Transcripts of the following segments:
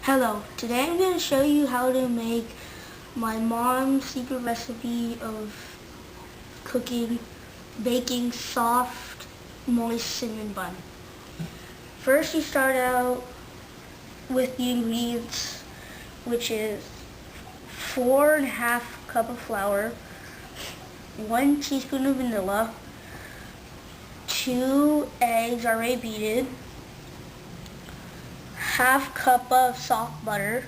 Hello, today I'm going to show you how to make my mom's secret recipe of baking soft, moist cinnamon bun. First you start out with the ingredients, which is 4.5 cups of flour, 1 teaspoon of vanilla, 2 eggs already beaten, half cup of soft butter,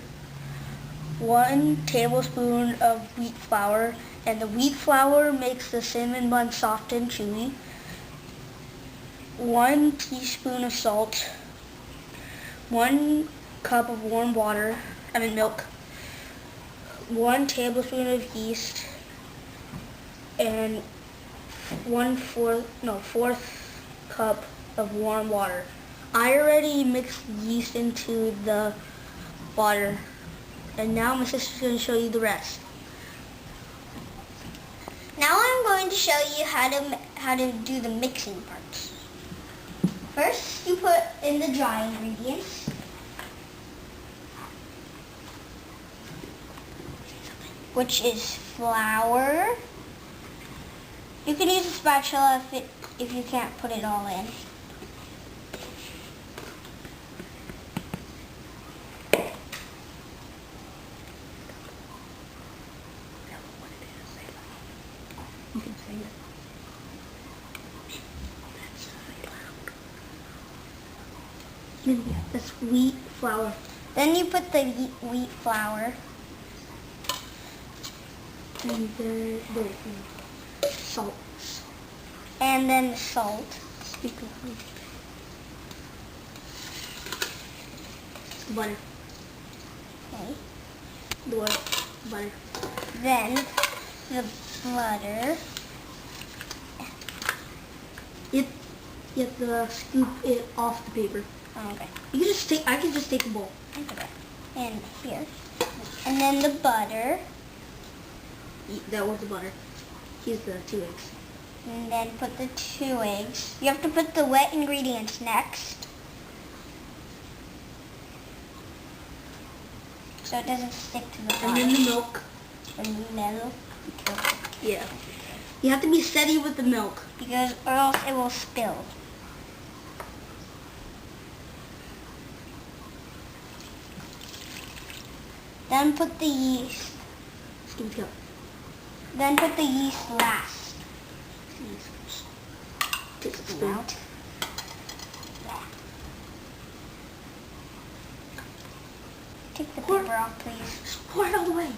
1 tablespoon of wheat flour, and the wheat flour makes the cinnamon bun soft and chewy, 1 teaspoon of salt, 1 cup of warm milk, 1 tablespoon of yeast, and 1/4 cup of warm water. I already mixed yeast into the water, and now my sister's going to show you the rest. Now I'm going to show you how to do the mixing parts. First, you put in the dry ingredients. Which is flour. You can use a spatula if you can't put it all in. You can say it. That's wheat flour. Then you put the wheat flour. And the salt. And then the salt. The butter. Okay. The butter. Then the butter. You have to scoop it off the paper. Oh, okay. I can just take the bowl. Okay. And here. And then the butter. That was the butter. Here's the 2 eggs. And then put the 2 eggs. You have to put the wet ingredients next, so it doesn't stick to the bottom. And then the milk. And the milk. Yeah. You have to be steady with the milk, or else it will spill. Then put the yeast. Then put the yeast last. Take the spoon out. Yeah. Take the paper off, please. Just pour it all the way.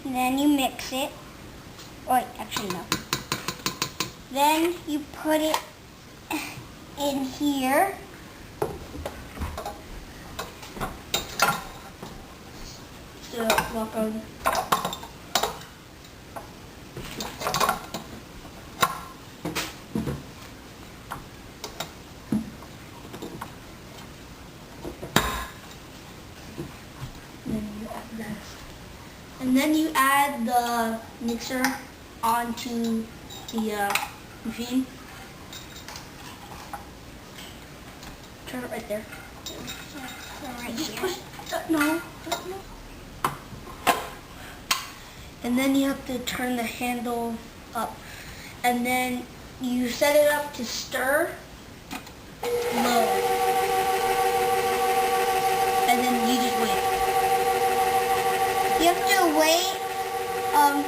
And then you mix it. Wait, actually no. Then you put it in here. Welcome. And then you add the mixer onto the machine. Turn it right there. Just push. No. And then you have to turn the handle up. And then you set it up to stir low. And then you just wait. You have to wait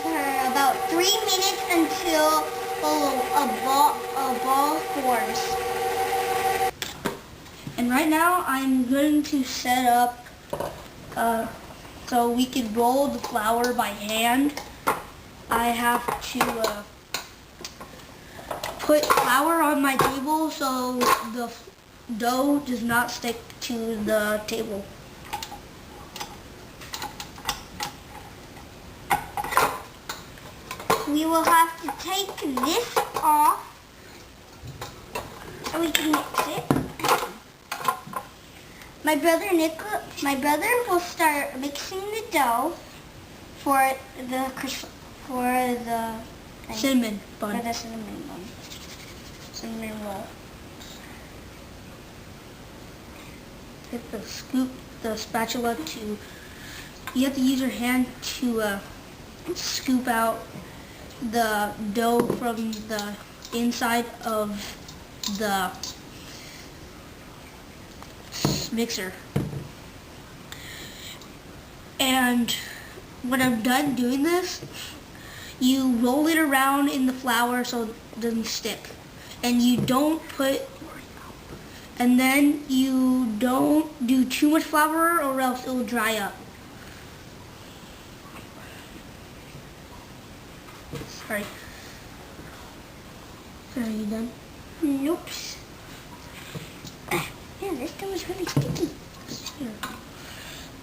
for about 3 minutes until a ball forms. And right now I'm going to set up so we can roll the flour by hand. I have to put flour on my table so the dough does not stick to the table. We will have to take this off so we can mix it. My brother will start mixing the dough for the cinnamon bun. For the cinnamon bun. Cinnamon roll. hit the spatula to, you have to use your hand to scoop out the dough from the inside of the mixer. And when I'm done doing this, you roll it around in the flour so it doesn't stick. And you don't do too much flour or else it will dry up. Sorry. Are you done? Nope. Yeah, this dough is really sticky. Here.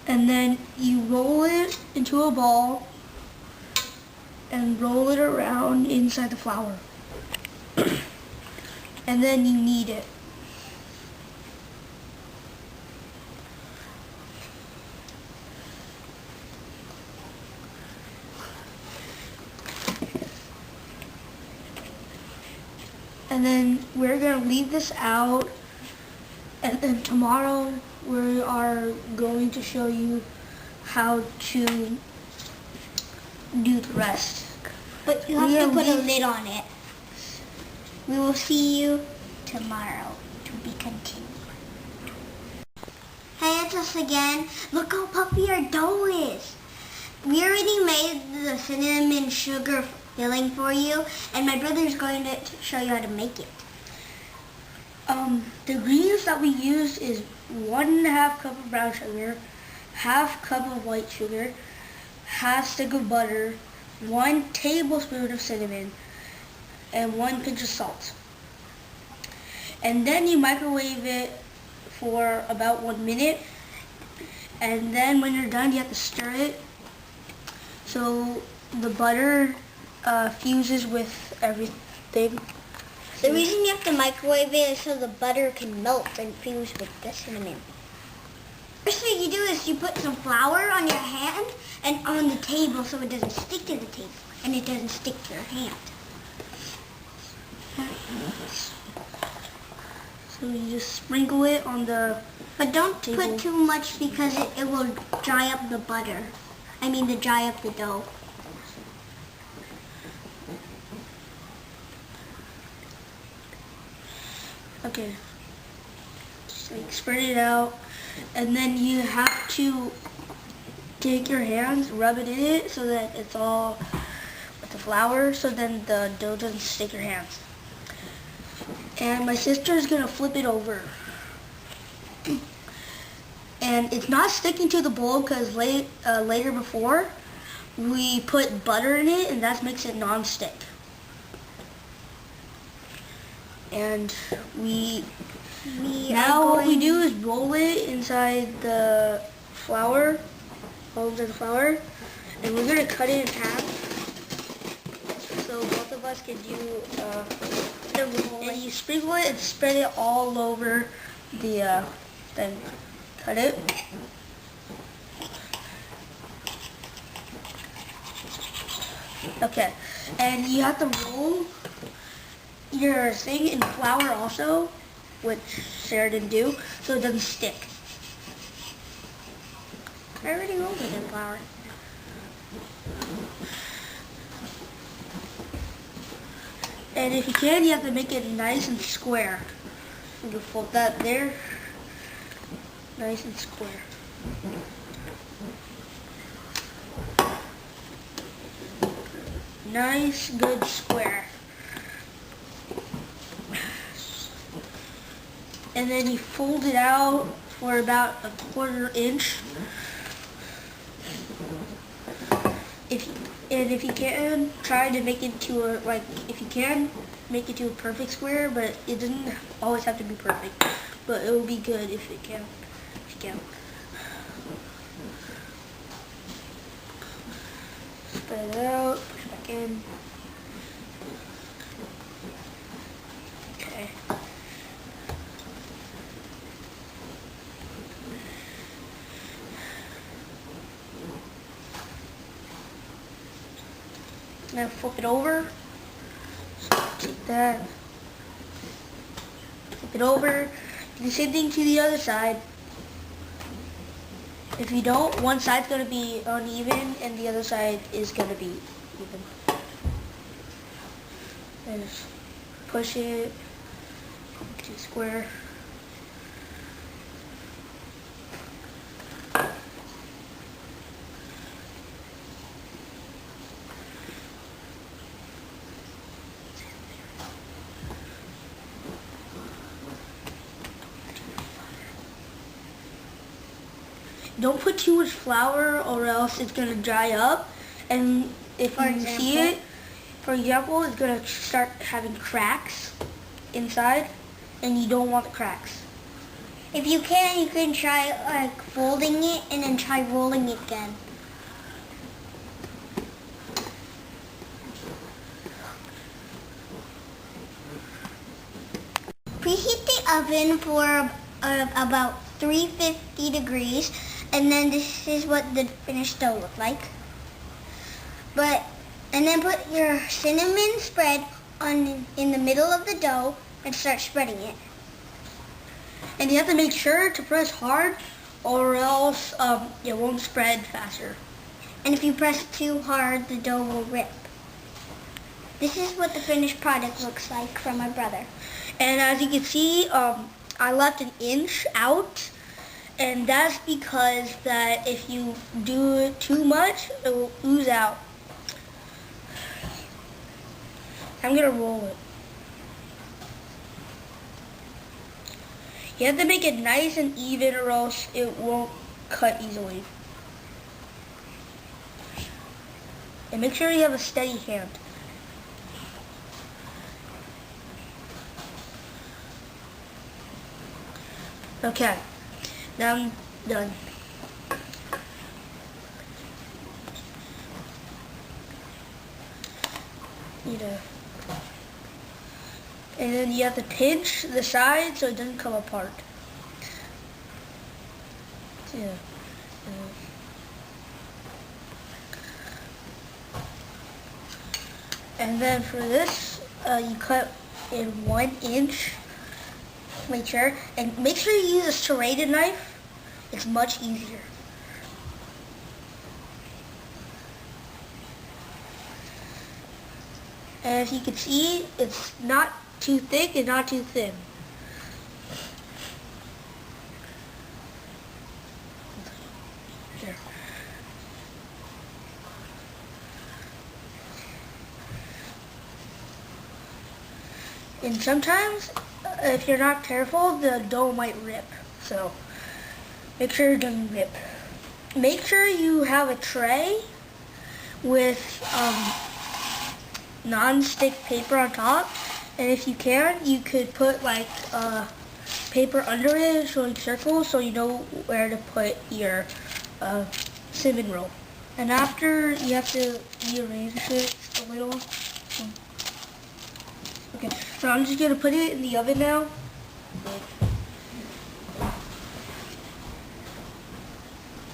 And then you roll it into a ball and roll it around inside the flour. And then you knead it. And then we're going to leave this out, and then tomorrow we are going to show you how to do the rest. But you have to put a lid on it. We will see you tomorrow to be continued. Hey, it's us again. Look how puffy our dough is. We already made the cinnamon sugar filling for you, and my brother is going to show you how to make it. The ingredients that we use is 1.5 cup of brown sugar, 1/2 cup of white sugar, 1/2 stick of butter, 1 tablespoon of cinnamon, and 1 pinch of salt. And then you microwave it for about 1 minute, and then when you're done you have to stir it so the butter fuses with everything. The reason you have to microwave it is so the butter can melt and fuse with the cinnamon. First thing you do is you put some flour on your hand and on the table so it doesn't stick to the table and it doesn't stick to your hand. So you just sprinkle it on the But don't table. put too much because it will dry up the butter. Dry up the dough. Okay, just like spread it out, and then you have to take your hands, rub it in it so that it's all with the flour, so then the dough doesn't stick your hands. And my sister is gonna flip it over, and it's not sticking to the bowl because later before we put butter in it, and that makes it non-stick. And now what we do is roll it inside the flour, and we're gonna cut it in half so both of us can do the roll. And you sprinkle it and spread it all over the then cut it. Okay, and you have to roll your thing in flour also, which Sarah didn't do, so it doesn't stick. I already rolled it in flour. And if you can, you have to make it nice and square. You can fold that there, nice and square. Nice, good square. And then you fold it out for about 1/4 inch. If you can, try to make it to make it to a perfect square, but it doesn't always have to be perfect. But it will be good if you can. Spread it out, push back in. Okay. Now flip it over. So take that. Flip it over. Do the same thing to the other side. If you don't, one side's going to be uneven and the other side is going to be even. And just push it to square. Don't put too much flour or else it's going to dry up, and if you see it, for example, it's going to start having cracks inside, and you don't want the cracks. If you can try like folding it and then try rolling it again. Preheat the oven for about 350 degrees, and then this is what the finished dough looks like. And then put your cinnamon spread in the middle of the dough and start spreading it. And you have to make sure to press hard, or else it won't spread faster. And if you press too hard, the dough will rip. This is what the finished product looks like from my brother. And as you can see, I left an inch out, and that's because that if you do it too much, it will ooze out. I'm gonna roll it. You have to make it nice and even, or else it won't cut easily. And make sure you have a steady hand. Okay, now I'm done. And then you have to pinch the side so it doesn't come apart. Yeah. And then for this, you cut in 1 inch. Make sure you use a serrated knife. It's much easier. And as you can see, it's not too thick and not too thin. There. And sometimes, if you're not careful, the dough might rip. So make sure it doesn't rip. Make sure you have a tray with non-stick paper on top, and if you can, you could put like paper under it showing circles so you know where to put your cinnamon roll. And after, you have to rearrange it a little. Okay, so I'm just gonna put it in the oven now.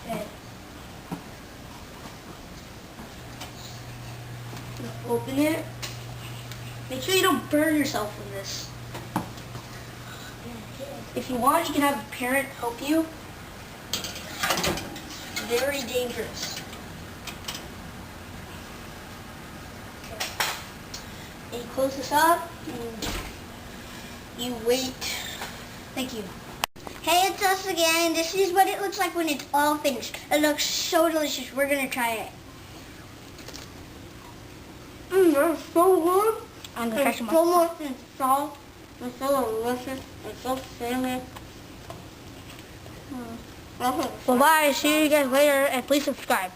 Okay. Open it. Make sure you don't burn yourself with this. If you want, you can have a parent help you. It's very dangerous. Okay. And you close this up. You wait. Thank you. Hey, it's us again. This is what it looks like when it's all finished. It looks so delicious. We're gonna try it. That's so good. I'm gonna try some more. So much and salt. It's so delicious. It's so cinnamon. Well, bye. See you guys later, and please subscribe.